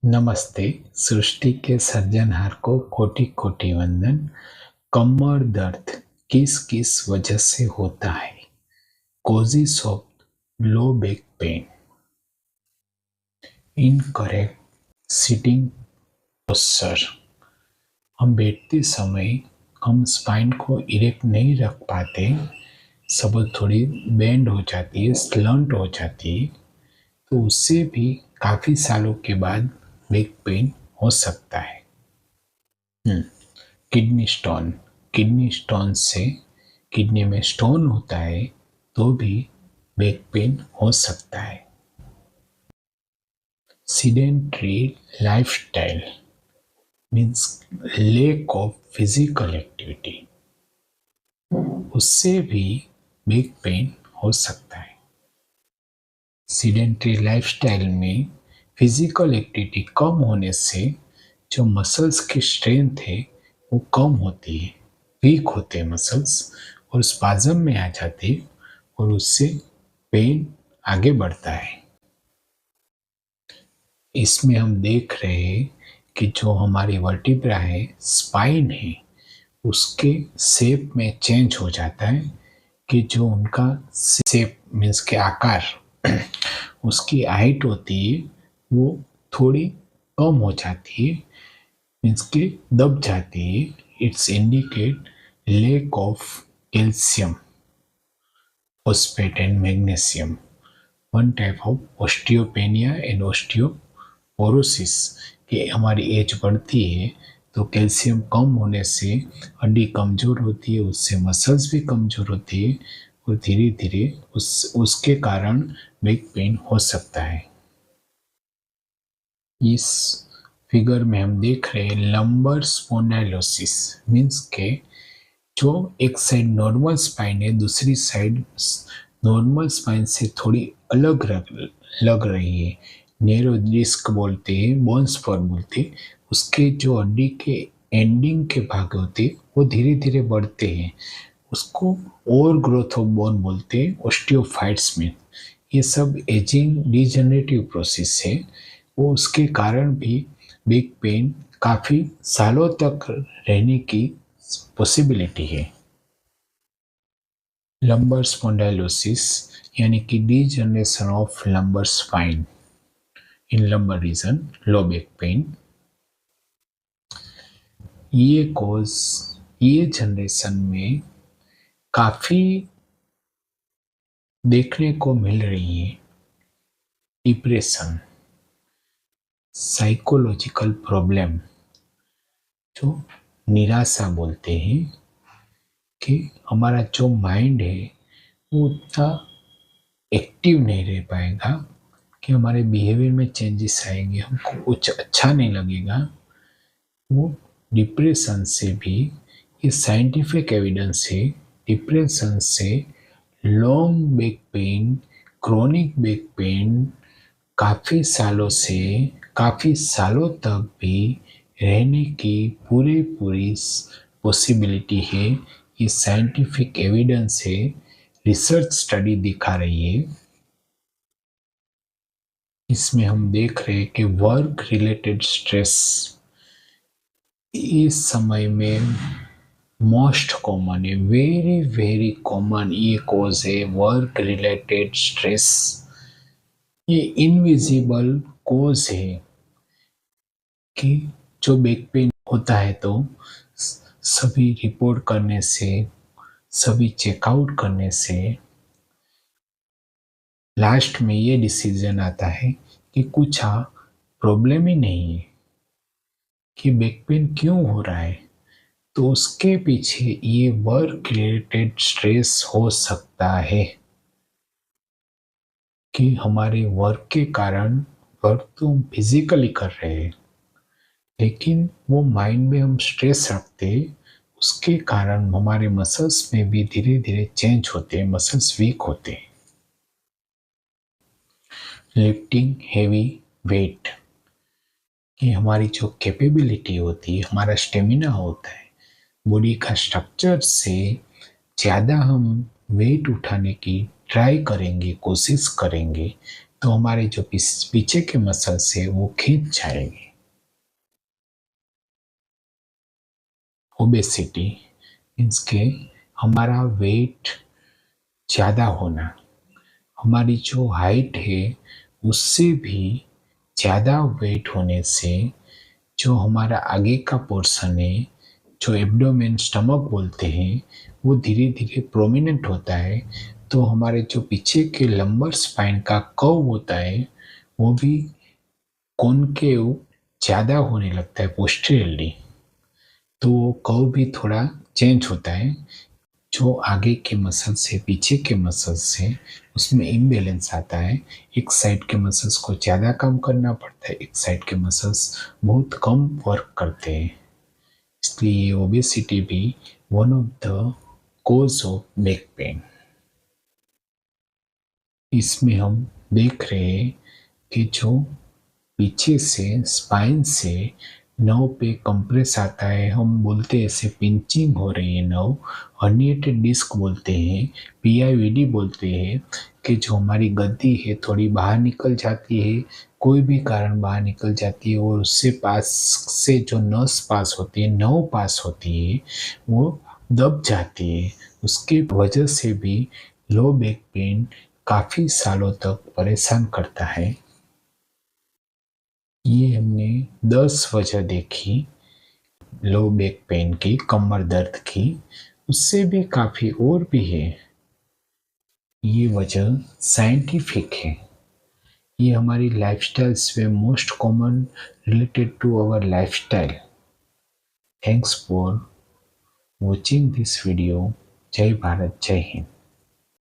नमस्ते। सृष्टि के सृजनहार को कोटि कोटि वंदन। कमर दर्द किस किस वजह से होता है? Causes of low back pain. Incorrect sitting posture. हम बैठते समय हम स्पाइन को इरेक्ट नहीं रख पाते, सब थोड़ी बेंड हो जाती है, स्लंट हो जाती है, तो उससे भी काफ़ी सालों के बाद बैक पेन हो सकता है। Kidney stone. किडनी स्टोन से किडनी में स्टोन होता है तो भी बैक पेन हो सकता है। Sedentary lifestyle means lack of physical activity, उससे भी बैक पेन हो सकता है। सीडेंटरी लाइफस्टाइल में फिजिकल एक्टिविटी कम होने से जो मसल्स की स्ट्रेंथ है वो कम होती है, वीक होते हैं मसल्स और स्पाज्म में आ जाते हैं और उससे पेन आगे बढ़ता है। इसमें हम देख रहे हैं कि जो हमारी वर्टिब्रा है, स्पाइन है, उसके शेप में चेंज हो जाता है कि जो उनका शेप मीन्स के आकार उसकी हाइट होती है वो थोड़ी कम हो जाती है, मीन्स के दब जाती है। It's indicate lack of calcium, phosphate and magnesium, one type of osteopenia and osteoporosis. कि हमारी एज बढ़ती है तो कैल्शियम कम होने से हड्डी कमज़ोर होती है, उससे मसल्स भी कमज़ोर होती है और धीरे धीरे उसके कारण बैक पेन हो सकता है। इस फिगर में हम देख रहे हैं लंबर स्पॉन्डाइलोसिस मीन्स के जो एक साइड नॉर्मल स्पाइन है, दूसरी साइड नॉर्मल स्पाइन से थोड़ी अलग लग रही है, नैरो डिस्क बोलते हैं, बोन स्पर बोलते हैं। उसके जो हड्डी के एंडिंग के भाग होते हैं वो धीरे धीरे बढ़ते हैं, उसको ओवर ग्रोथ ऑफ बोन बोलते हैं, ऑस्टियोफाइट्स में। ये सब एजिंग डिजेनरेटिव प्रोसेस है, वो उसके कारण भी बैक पेन काफ़ी सालों तक रहने की पॉसिबिलिटी है। लंबर स्पॉन्डाइलोसिस यानी कि degeneration of lumbar spine in lumbar region, low back pain. ये जनरेशन में काफ़ी देखने को मिल रही है। डिप्रेशन, साइकोलॉजिकल प्रॉब्लम, जो निराशा बोलते हैं कि हमारा जो माइंड है वो उतना एक्टिव नहीं रह पाएगा, कि हमारे बिहेवियर में चेंजेस आएंगे, हमको कुछ अच्छा नहीं लगेगा। वो डिप्रेशन से भी, ये साइंटिफिक एविडेंस है, डिप्रेशन से long back pain, chronic back pain काफ़ी सालों तक भी रहने की पूरी पॉसिबिलिटी है। ये साइंटिफिक एविडेंस है, रिसर्च स्टडी दिखा रही है। इसमें हम देख रहे हैं कि वर्क रिलेटेड स्ट्रेस इस समय में मोस्ट कॉमन है, वेरी वेरी कॉमन ये कॉज है, वर्क रिलेटेड स्ट्रेस। ये इनविजिबल कॉज है कि जो बैक पेन होता है तो सभी रिपोर्ट करने से, सभी चेकआउट करने से लास्ट में ये डिसीजन आता है कि कुछ प्रॉब्लम ही नहीं है, कि बैक पेन क्यों हो रहा है, तो उसके पीछे ये वर्क रिलेटेड स्ट्रेस हो सकता है। कि हमारे वर्क के कारण, वर्क तो हम फिजिकली कर रहे हैं लेकिन वो माइंड में हम स्ट्रेस रखते, उसके कारण हमारे मसल्स में भी धीरे धीरे चेंज होते हैं, मसल्स वीक होते हैं। लिफ्टिंग हेवी वेट, कि हमारी जो कैपेबिलिटी होती है, हमारा स्टेमिना होता है, बॉडी का स्ट्रक्चर से ज़्यादा हम वेट उठाने की ट्राई करेंगे, कोशिश करेंगे, तो हमारे जो पीछे के मसल्स है वो खींच जाएंगे। ओबेसिटी मीन्स के हमारा वेट ज़्यादा होना, हमारी जो हाइट है उससे भी ज़्यादा वेट होने से जो हमारा आगे का पोर्शन है, जो एब्डोमेन स्टमक बोलते हैं, वो धीरे धीरे प्रोमिनेंट होता है। तो हमारे जो पीछे के लंबर स्पाइन का कर्व होता है वो भी कॉनकेव ज़्यादा होने लगता है पोस्टीरियरली। तो वो कर्व भी थोड़ा चेंज होता है। जो आगे के मसल्स से पीछे के मसल्स से उसमें इम्बैलेंस आता है। एक साइड के मसल्स को ज़्यादा काम करना पड़ता है, एक साइड के मसल्स बहुत कम वर्क करते हैं। इसलिए ओबेसिटी भी one of the cause of back pain. इसमें हम देख रहे हैं कि जो पीछे से स्पाइन से नर्व पे कंप्रेस आता है, हम बोलते हैं ऐसे पिंचिंग हो रही है नर्व, हर्निएटेड डिस्क बोलते हैं, पीआईवीडी बोलते हैं कि जो हमारी गद्दी है थोड़ी बाहर निकल जाती है, कोई भी कारण बाहर निकल जाती है और उससे पास से जो नस पास होती है, नर्व पास होती है, वो दब जाती है। उसकी वजह से भी लो बैक पेन काफ़ी सालों तक परेशान करता है। ये हमने 10 वजह देखी लो बैक पेन की, कमर दर्द की। उससे भी काफ़ी और भी है। ये वजह साइंटिफिक है। ये हमारी लाइफस्टाइल्स में most common related to our lifestyle. Thanks for watching this video. जय भारत, जय हिंद।